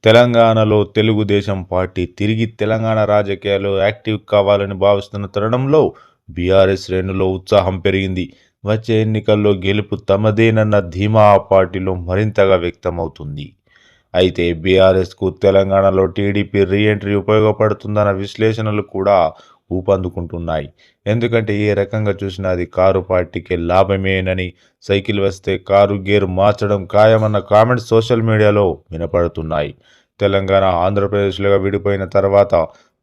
తెలంగాణలో తెలుగుదేశం పార్టీ తిరిగి తెలంగాణ రాజకీయాల్లో యాక్టివ్ కావాలని భావిస్తున్న తరుణంలో బీఆర్ఎస్ శ్రేణుల్లో ఉత్సాహం పెరిగింది. వచ్చే ఎన్నికల్లో గెలుపు తమదేనన్న ధీమా ఆ పార్టీలో మరింతగా వ్యక్తమవుతుంది. అయితే బీఆర్ఎస్కు తెలంగాణలో టీడీపీ రీఎంట్రీ ఉపయోగపడుతుందన్న విశ్లేషణలు కూడా ఊపందుకుంటున్నాయి. ఎందుకంటే ఏ రకంగా చూసినా అది కారు పార్టీకి లాభమేనని, సైకిల్ వస్తే కారు గేరు మార్చడం ఖాయమన్న కామెంట్స్ సోషల్ మీడియాలో వినపడుతున్నాయి. తెలంగాణ ఆంధ్రప్రదేశ్లుగా విడిపోయిన తర్వాత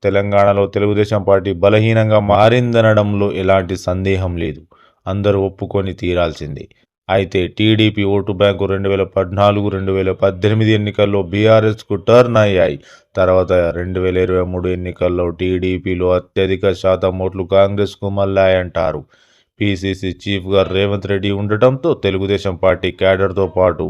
తెలంగాణలో తెలుగుదేశం పార్టీ బలహీనంగా మారిందనడంలో ఎలాంటి సందేహం లేదు. అందరూ ఒప్పుకొని తీరాల్సిందే. అయితే టీడీపీ ఓటు బ్యాంకు 2014-2018 ఎన్నికల్లో బీఆర్ఎస్కు టర్న్ అయ్యాయి. తర్వాత 2023 ఎన్నికల్లో టీడీపీలో అత్యధిక శాతం ఓట్లు కాంగ్రెస్కు మళ్లాయంటారు. పీసీసీ చీఫ్గా రేవంత్ రెడ్డి ఉండటంతో తెలుగుదేశం పార్టీ క్యాడర్తో పాటు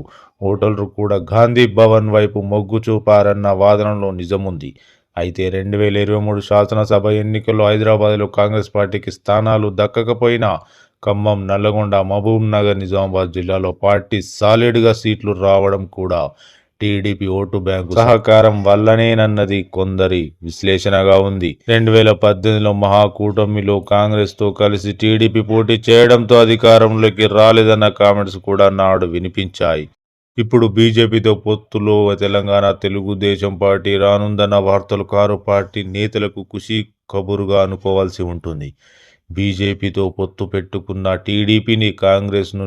ఓటర్లు కూడా గాంధీ భవన్ వైపు మొగ్గు చూపారన్న వాదనలో నిజముంది. అయితే 2023 శాసనసభ ఎన్నికల్లో హైదరాబాద్లో కాంగ్రెస్ పార్టీకి స్థానాలు దక్కకపోయినా ఖమ్మం, నల్లగొండ, మహబూబ్ నగర్, నిజామాబాద్ జిల్లాలో పార్టీ సాలిడ్గా సీట్లు రావడం కూడా టీడీపీ ఓటు బ్యాంకు సహకారం వల్లనేనన్నది కొందరి విశ్లేషణగా ఉంది. 2018లో మహాకూటమిలో కాంగ్రెస్తో కలిసి టీడీపీ పోటీ చేయడంతో అధికారంలోకి రాలేదన్న కామెంట్స్ కూడా నాడు వినిపించాయి. ఇప్పుడు బీజేపీతో పొత్తులో తెలంగాణ తెలుగుదేశం పార్టీ రానుందన్న వార్తలు కారు పార్టీ నేతలకు ఖుషీ కబురుగా అనుకోవాల్సి ఉంటుంది. బీజేపీతో పొత్తు పెట్టుకున్న టీడీపీని, కాంగ్రెస్ను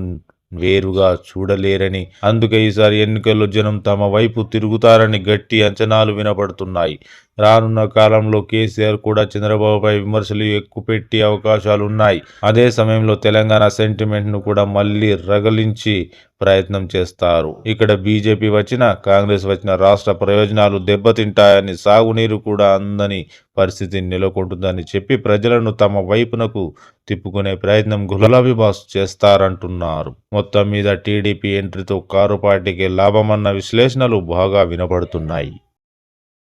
వేరుగా చూడలేరని, అందుకే ఈసారి ఎన్నికల్లో జనం తమ వైపు తిరుగుతారని గట్టి అంచనాలు వినపడుతున్నాయి. రానున్న కాలంలో కేసీఆర్ కూడా చంద్రబాబుపై విమర్శలు ఎక్కుపెట్టే అవకాశాలున్నాయి. అదే సమయంలో తెలంగాణ సెంటిమెంట్ను కూడా మళ్లీ రగిలించి ప్రయత్నం చేస్తారు. ఇక్కడ బీజేపీ వచ్చినా, కాంగ్రెస్ వచ్చిన రాష్ట్ర ప్రయోజనాలు దెబ్బతింటాయని, సాగునీరు కూడా అందని పరిస్థితి నెలకొంటుందని చెప్పి ప్రజలను తమ వైపునకు తిప్పుకునే ప్రయత్నం గులాబీ బాస్ చేస్తారంటున్నారు. మొత్తం మీద టీడీపీ ఎంట్రీతో కారు పార్టీకి లాభమన్న విశ్లేషణలు బాగా వినపడుతున్నాయి.